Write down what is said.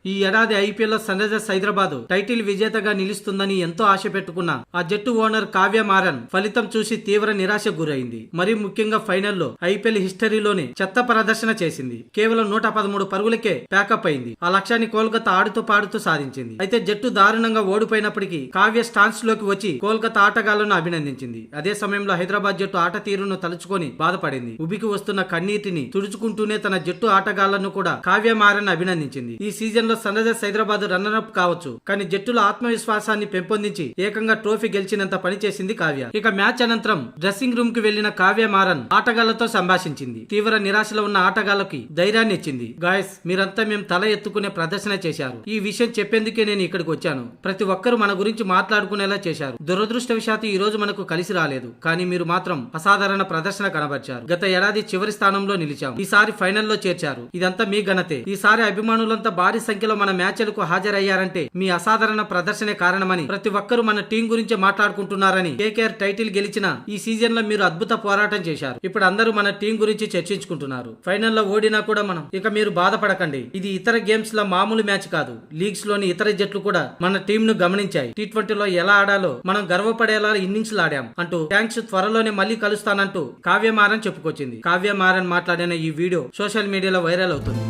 ఈ ఏడాది ఐపీఎల్ లో సన్ రైజర్స్ హైదరాబాద్ టైటిల్ విజేతగా నిలుస్తుందని ఎంతో ఆశ పెట్టుకున్న ఆ జట్టు ఓనర్ కావ్య మారన్ ఫలితం చూసి తీవ్ర నిరాశకు గురైంది. మరి ముఖ్యంగా ఫైనల్లో ఐపీఎల్ హిస్టరీలోనే చెత్త ప్రదర్శన చేసింది. కేవలం 113 పరుగులకే ప్యాకప్ అయింది. ఆ లక్ష్యాన్ని కోల్కతా ఆడుతూ పాడుతూ సాధించింది. అయితే జట్టు దారుణంగా ఓడిపోయినప్పటికీ కావ్య స్టాన్స్ లోకి వచ్చి కోల్కతా ఆటగాళ్లను అభినందించింది. అదే సమయంలో హైదరాబాద్ జట్టు ఆట తీరును తలుచుకొని బాధపడింది. ఉబికి వస్తున్న కన్నీటిని తుడుచుకుంటూనే తన జట్టు ఆటగాళ్లను కూడా కావ్య మారన్ అభినందించింది. ఈ సీజన్ లో Sunrisers Hyderabad runner up కావచ్చు, కానీ జట్టులో ఆత్మవిశ్వాసాన్ని పెంపొందించి ఏకంగా ట్రోఫీ గెలిచినంత పని చేసింది కావ్య. ఇక మ్యాచ్ అనంతరం డ్రెస్సింగ్ రూమ్ కి వెళ్లిన కావ్య మారన్ ఆటగాళ్లతో సంభాషించింది. తీవ్ర నిరాశలో ఉన్న ఆటగాళ్లకి ధైర్యాన్ని ఇచ్చింది. గాయస్, మీరంతా మేము తల ఎత్తుకునే ప్రదర్శన చేశారు. ఈ విషయం చెప్పేందుకే నేను ఇక్కడికి వచ్చాను. ప్రతి ఒక్కరూ మన గురించి మాట్లాడుకునేలా చేశారు. దురదృష్టవశాత్తు ఈ రోజు మనకు కలిసి రాలేదు, కానీ మీరు మాత్రం అసాధారణ ప్రదర్శన కనబర్చారు. గత ఏడాది చివరి స్థానంలో నిలిచాం, ఈసారి ఫైనల్లో చేర్చారు. ఇదంతా మీ ఘనతే. ఈసారి అభిమానులంతా భారీ సంఖ్యలో మన మ్యాచ్లకు హాజరయ్యారంటే మీ అసాధారణ ప్రదర్శనే కారణమని, ప్రతి ఒక్కరూ మన టీం గురించే మాట్లాడుకుంటున్నారని, కేకేఆర్ టైటిల్ గెలిచిన ఈ సీజన్ లో మీరు అద్భుత పోరాటం చేశారు. ఇప్పుడు అందరూ మన టీం గురించి చర్చించుకుంటున్నారు. ఫైనల్లో ఓడినా కూడా మనం. ఇక మీరు బాధపడకండి. ఇది ఇతర గేమ్స్ లో మామూలు మ్యాచ్ కాదు. లీగ్స్ లోని ఇతర జట్లు కూడా మన టీం ను గమనించాయి. T20లో ఎలా ఆడాలో మనం గర్వపడేలా ఇన్నింగ్స్ ఆడాం అంటూ థ్యాంక్స్, త్వరలోనే మళ్ళీ కలుస్తానంటూ కావ్య మారన్ చెప్పుకొచ్చింది. కావ్య మారన్ మాట్లాడిన ఈ వీడియో సోషల్ మీడియాలో వైరల్ అవుతుంది.